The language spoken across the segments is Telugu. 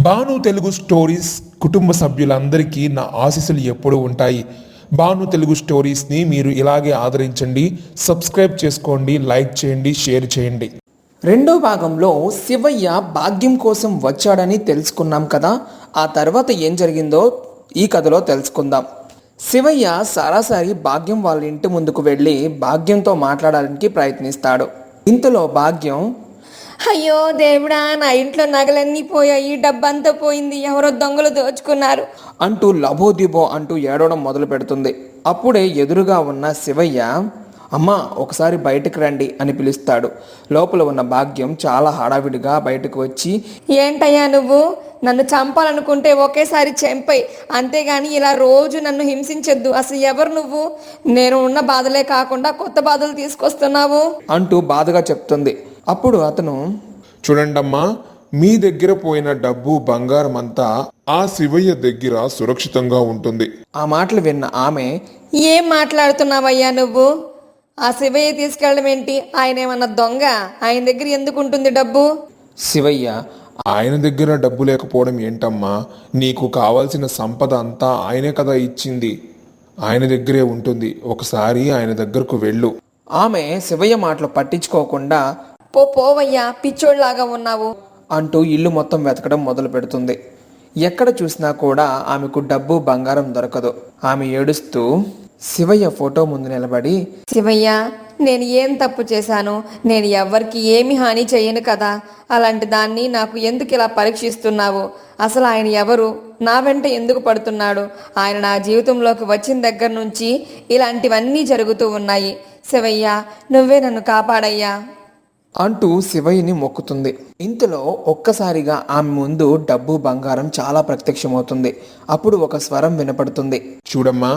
భాను తెలుగు స్టోరీస్ కుటుంబ సభ్యులందరికీ నా ఆశీస్సులు ఎప్పుడూ ఉంటాయి. భాను తెలుగు స్టోరీస్ని మీరు ఇలాగే ఆదరించండి, సబ్స్క్రైబ్ చేసుకోండి, లైక్ చేయండి, షేర్ చేయండి. రెండో భాగంలో శివయ్య భాగ్యం కోసం వచ్చాడని తెలుసుకున్నాం కదా. ఆ తర్వాత ఏం జరిగిందో ఈ కథలో తెలుసుకుందాం. శివయ్య సరాసరి భాగ్యం వాళ్ళ ఇంటి ముందుకు వెళ్ళి భాగ్యంతో మాట్లాడడానికి ప్రయత్నిస్తాడు. ఇంతలో భాగ్యం, అయ్యో దేవుడా, నా ఇంట్లో నగలన్నీ పోయాయి, డబ్బంతా పోయింది, ఎవరో దొంగలు దోచుకున్నారు అంటూ లబోదిబో అంటూ ఏడవడం మొదలు పెడుతుంది. అప్పుడే ఎదురుగా ఉన్న శివయ్య, అమ్మా ఒకసారి బయటకు రండి అని పిలుస్తాడు. లోపల ఉన్న భాగ్యం చాలా హడావిడిగా బయటకు వచ్చి, ఏంటయ్యా నువ్వు నన్ను చంపాలనుకుంటే ఒకేసారి చంపై, అంతేగాని ఇలా రోజు నన్ను హింసించొద్దు. అసలు ఎవరు నువ్వు? నేను ఉన్న బాధలే కాకుండా కొత్త బాధలు తీసుకొస్తున్నావు అంటూ బాధగా చెప్తుంది. అప్పుడు అతను, చూడండమ్మా, మీ దగ్గర పోయిన డబ్బు బంగారం అంతా ఆ శివయ్య దగ్గర సురక్షితంగా ఉంటుంది. ఆ మాటలు విన్న ఆమె, ఏం మాట్లాడుతున్నావయ్యా నువ్వు? ఆ శివయ్య తీసుకెళ్ళడం ఏంటి? ఆయన ఏమన్నా దొంగ? ఆయన దగ్గర ఎందుకు ఉంటుంది డబ్బు? శివయ్య, ఆయన దగ్గర డబ్బు లేకపోవడం ఏంటమ్మా? నీకు కావాల్సిన సంపద అంతా ఆయనే కదా ఇచ్చింది. ఆయన దగ్గరే ఉంటుంది. ఒకసారి ఆయన దగ్గరకు వెళ్ళు. ఆమె శివయ్య మాటలు పట్టించుకోకుండా, పోవయ్యా, పిచ్చోళ్ళలాగా ఉన్నావు అంటూ ఇల్లు మొత్తం వెతకడం మొదలు పెడుతుంది. ఎక్కడ చూసినా కూడా ఆమెకు డబ్బు బంగారం దొరకదు. ఆమె ఏడుస్తూ శివయ్య ఫోటో ముందు నిలబడి, శివయ్య, నేను ఏం తప్పు చేశాను? నేను ఎవ్వరికి ఏమి హాని చేయను కదా. అలాంటి దాన్ని నాకు ఎందుకు ఇలా పరీక్షిస్తున్నావు? అసలు ఆయన ఎవరు? నా వెంట ఎందుకు పడుతున్నాడు? ఆయన నా జీవితంలోకి వచ్చిన దగ్గర నుంచి ఇలాంటివన్నీ జరుగుతూ ఉన్నాయి. శివయ్య, నువ్వే నన్ను కాపాడయ్యా అంటూ శివయ్యని మొక్కుతుంది. ఇంతలో ఒక్కసారిగా ఆమె ముందు డబ్బు బంగారం చాలా ప్రత్యక్షమవుతుంది. అప్పుడు ఒక స్వరం వినపడుతుంది. చూడమ్మా,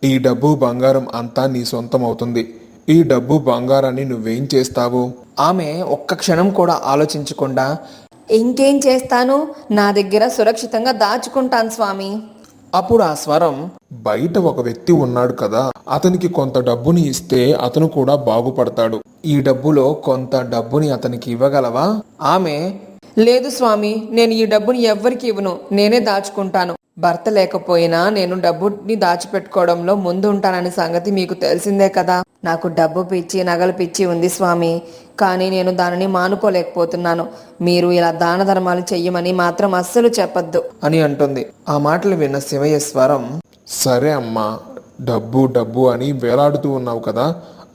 ఈ డబ్బు బంగారం అంతా నీ సొంతం అవుతుంది. ఈ డబ్బు బంగారాన్ని నువ్వేం చేస్తావు? ఆమె ఒక్క క్షణం కూడా ఆలోచించకుండా, ఇంకేం చేస్తాను? నా దగ్గర సురక్షితంగా దాచుకుంటాను స్వామి. అప్పుడు ఆ స్వరం, బయట ఒక వ్యక్తి ఉన్నాడు కదా, అతనికి కొంత డబ్బుని ఇస్తే అతను కూడా బాగుపడతాడు. ఈ డబ్బులో కొంత డబ్బుని అతనికి ఇవ్వగలవా? ఆమె, లేదు స్వామి, నేను ఈ డబ్బుని ఎవ్వరికి ఇవ్వను, నేనే దాచుకుంటాను. భర్త లేకపోయినా నేను డబ్బుని దాచిపెట్టుకోవడంలో ముందు ఉంటాననే సంగతి మీకు తెలిసిందే కదా. నాకు డబ్బు పిచ్చి, నగలు పిచ్చి ఉంది స్వామి, కానీ నేను దానిని మానుకోలేకపోతున్నాను. మీరు ఇలా దాన ధర్మాలు చెయ్యమని మాత్రం అస్సలు చెప్పొద్దు అని అంటుంది. ఆ మాటలు విన్న శివయ్య స్వరం, సరే అమ్మా, డబ్బు డబ్బు అని వేలాడుతూ ఉన్నావు కదా,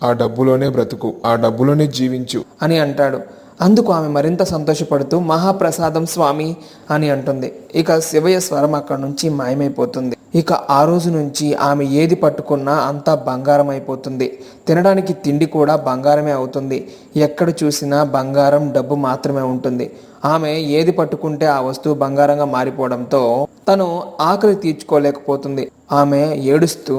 ఆ డబ్బులోనే బ్రతుకు, ఆ డబ్బులోనే జీవించు అని అంటాడు. అందుకు ఆమె మరింత సంతోషపడుతూ, మహాప్రసాదం స్వామి అని అంటుంది. ఇక శివయ్య స్వరం అక్కడి నుంచి మాయమైపోతుంది. ఇక ఆ రోజు నుంచి ఆమె ఏది పట్టుకున్నా అంతా బంగారం అయిపోతుంది. తినడానికి తిండి కూడా బంగారమే అవుతుంది. ఎక్కడ చూసినా బంగారం, డబ్బు మాత్రమే ఉంటుంది. ఆమె ఏది పట్టుకుంటే ఆ వస్తువు బంగారంగా మారిపోవడంతో తను ఆకలి తీర్చుకోలేకపోతుంది. ఆమె ఏడుస్తూ,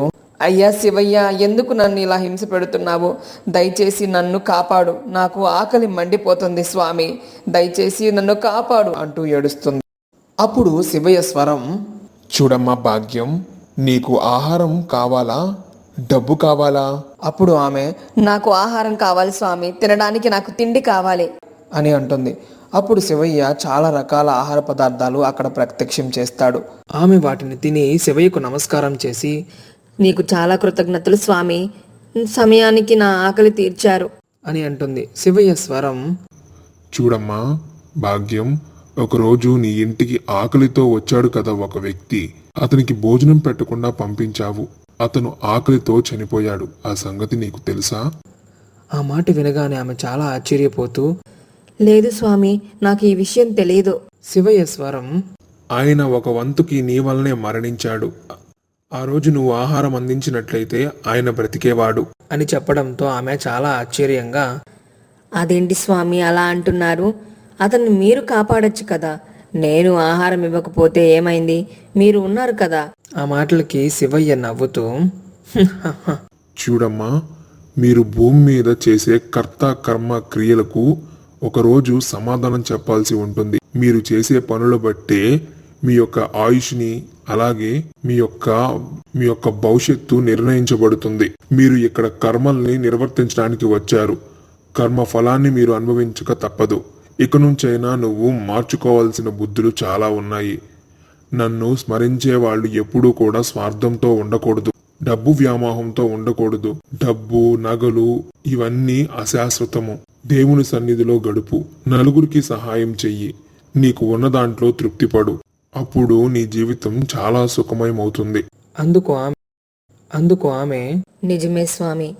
అయ్యా శివయ్య, ఎందుకు నన్ను ఇలా హింస పెడుతున్నావు? దయచేసి నన్ను కాపాడు, నాకు ఆకలి మండిపోతుంది స్వామి, దయచేసి నన్ను కాపాడు అంటూ ఏడుస్తుంది. అప్పుడు శివయ్య స్వరం, చూడమ్మా భాగ్యం, నీకు ఆహారం కావాలా, డబ్బు కావాలా? అప్పుడు ఆమె, నాకు ఆహారం కావాలి స్వామి, తినడానికి నాకు తిండి కావాలి అని అంటుంది. అప్పుడు శివయ్య చాలా రకాల ఆహార పదార్థాలు అక్కడ ప్రత్యక్షం చేస్తాడు. ఆమె వాటిని తిని శివయ్యకు నమస్కారం చేసి, నీకు చాలా కృతజ్ఞతలు స్వామి, సమయానికి నా ఆకలి తీర్చారు అని అంటుంది. శివయ్య స్వరం, చూడమ్మా భాగ్యం, ఒకరోజు నీ ఇంటికి ఆకలితో వచ్చాడు కదా ఒక వ్యక్తి, అతనికి భోజనం పెట్టకుండా పంపించావు. అతను ఆకలితో చనిపోయాడు. ఆ సంగతి నీకు తెలుసా? ఆ మాట వినగానే ఆమె చాలా ఆశ్చర్యపోతూ, లేదు స్వామి, నాకు ఈ విషయం తెలియదు. శివయ్య స్వరం, ఆయన ఒక వంతుకి నీ వల్లనే మరణించాడు. ఆ రోజు నువ్వు ఆహారం అందించినట్లయితే ఆయన బ్రతికేవాడు అని చెప్పడంతో ఆమె చాలా ఆశ్చర్యంగా, అదేంటి స్వామి అలా అంటున్నారు? అతన్ని మీరు కాపాడొచ్చు కదా. నేను ఆహారం ఇవ్వకపోతే ఏమైంది? మీరు ఉన్నారు కదా. ఆ మాటలకి శివయ్య నవ్వుతూ, చూడమ్మా, మీరు భూమి మీద చేసే కర్త కర్మ క్రియలకు ఒకరోజు సమాధానం చెప్పాల్సి ఉంటుంది. మీరు చేసే పనుల బట్టే మీ యొక్క ఆయుష్ని, అలాగే మీ యొక్క భవిష్యత్తు నిర్ణయించబడుతుంది. మీరు ఇక్కడ కర్మల్ని నిర్వర్తించడానికి వచ్చారు. కర్మ ఫలాన్ని మీరు అనుభవించక తప్పదు. ఇక నుంచైనా నువ్వు మార్చుకోవాల్సిన బుద్ధులు చాలా ఉన్నాయి. నన్ను స్మరించే వాళ్ళు ఎప్పుడూ కూడా స్వార్థంతో ఉండకూడదు, డబ్బు వ్యామోహంతో ఉండకూడదు. డబ్బు, నగలు ఇవన్నీ అశాశ్వతము. దేవుని సన్నిధిలో గడుపు, నలుగురికి సహాయం చెయ్యి, నీకు ఉన్న దాంట్లో తృప్తిపడు. అప్పుడు నీ జీవితం చాలా సుఖమయమవుతుంది. అందుకు ఆమె నిజమే స్వామి,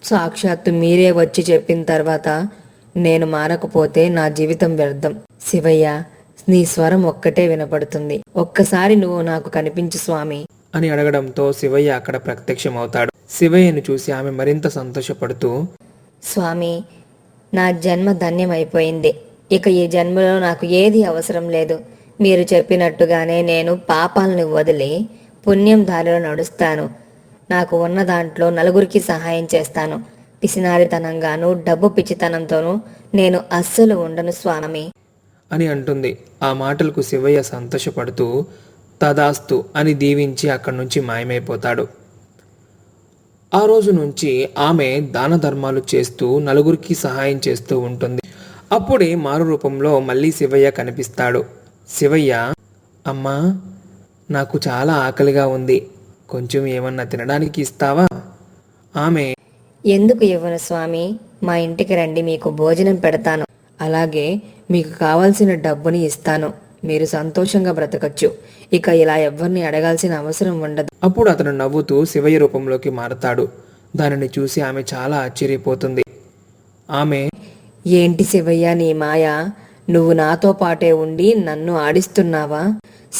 సాక్షాత్తు మీరే వచ్చి చెప్పిన తర్వాత నేను మారకపోతే నా జీవితం వ్యర్థం. శివయ్య, నీ స్వరం ఒక్కటే వినపడుతుంది, ఒక్కసారి నువ్వు నాకు కనిపించు స్వామి అని అడగడంతో శివయ్య అక్కడ ప్రత్యక్షమవుతాడు. శివయ్యను చూసి ఆమె మరింత సంతోషపడుతూ, స్వామి, నా జన్మ ధన్యమైపోయింది. ఇక ఈ జన్మలో నాకు ఏది అవసరం లేదు. మీరు చెప్పినట్టుగానే నేను పాపాలను వదిలి పుణ్యం దారిలో నడుస్తాను. నాకు ఉన్న దాంట్లో నలుగురికి సహాయం చేస్తాను. పిసినారితనంగాను డబ్బు పిచ్చితనంతోనూ నేను అస్సలు ఉండను స్వామి అని అంటుంది. ఆ మాటలకు శివయ్య సంతోషపడుతూ తదాస్తు అని దీవించి అక్కడి నుంచి మాయమైపోతాడు. ఆ రోజు నుంచి ఆమె దాన ధర్మాలు చేస్తూ నలుగురికి సహాయం చేస్తూ ఉంటుంది. అప్పుడే మారు రూపంలో మళ్ళీ శివయ్య కనిపిస్తాడు. శివయ్య, అమ్మా, నాకు చాలా ఆకలిగా ఉంది, కొంచెం ఏమన్నా తినడానికి ఇస్తావా? ఆమె, ఎందుకు ఇవ్వను స్వామి, మా ఇంటికి రండి, మీకు భోజనం పెడతాను. అలాగే మీకు కావాల్సిన డబ్బుని ఇస్తాను. మీరు సంతోషంగా బ్రతకచ్చు. ఇక ఇలా ఎవ్వరిని అడగాల్సిన అవసరం ఉండదు. అప్పుడు అతను నవ్వుతూ శివయ్య రూపంలోకి మారతాడు. దానిని చూసి ఆమె చాలా ఆశ్చర్యపోతుంది. ఆమె, ఏంటి శివయ్య నీ మాయ? నువ్వు నాతో పాటే ఉండి నన్ను ఆడిస్తున్నావా?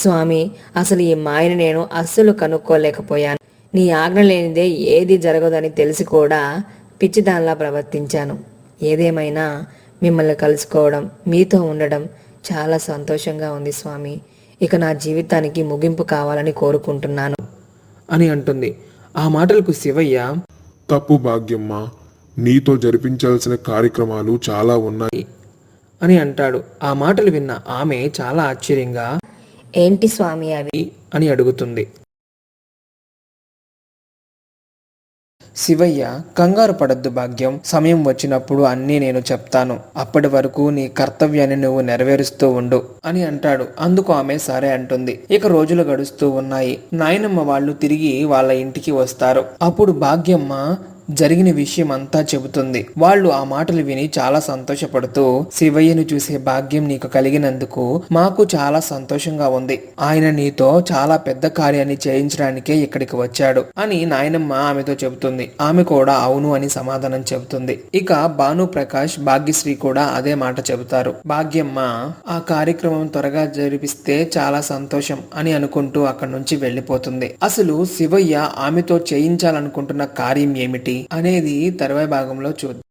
స్వామి, అసలు ఈ మాయను నేను అస్సలు కనుక్కోలేకపోయాను. నీ ఆజ్ఞ లేనిదే ఏది జరగదని తెలిసి కూడా పిచ్చిదానిలా ప్రవర్తించాను. ఏదేమైనా మిమ్మల్ని కలుసుకోవడం, మీతో ఉండడం చాలా సంతోషంగా ఉంది స్వామి. ఇక నా జీవితానికి ముగింపు కావాలని కోరుకుంటున్నాను అని అంటుంది. ఆ మాటలకు శివయ్య, తప్పు భాగ్యమ్మ, నీతో జరిపించాల్సిన కార్యక్రమాలు చాలా ఉన్నాయి అని అంటాడు. ఆ మాటలు విన్న ఆమె చాలా ఆశ్చర్యంగా, ఏంటి స్వామి అవి అని అడుగుతుంది. శివయ్య, కంగారు పడద్దు భాగ్యం, సమయం వచ్చినప్పుడు అన్నీ నేను చెప్తాను. అప్పటి వరకు నీ కర్తవ్యాన్ని నువ్వు నెరవేరుస్తూ ఉండు అని అంటాడు. అందుకు ఆమె సరే అంటుంది. ఇక రోజులు గడుస్తూ ఉన్నాయి. నాయనమ్మ వాళ్ళు తిరిగి వాళ్ళ ఇంటికి వస్తారు. అప్పుడు భాగ్యమ్మ జరిగిన విషయం అంతా చెబుతుంది. వాళ్ళు ఆ మాటలు విని చాలా సంతోషపడుతూ, శివయ్యను చూసే భాగ్యం నీకు కలిగినందుకు మాకు చాలా సంతోషంగా ఉంది. ఆయన నీతో చాలా పెద్ద కార్యాన్ని చేయించడానికే ఇక్కడికి వచ్చాడు అని నాయనమ్మ ఆమెతో చెబుతుంది. ఆమె కూడా అవును అని సమాధానం చెబుతుంది. ఇక భాను ప్రకాష్, భాగ్యశ్రీ కూడా అదే మాట చెబుతారు. భాగ్యమ్మ ఆ కార్యక్రమం త్వరగా జరిపిస్తే చాలా సంతోషం అని అనుకుంటూ అక్కడి నుంచి వెళ్లిపోతుంది. అసలు శివయ్య ఆమెతో చేయించాలనుకుంటున్న కార్యం ఏమిటి అనేది తర్వాయి భాగంలో చూద్దాం.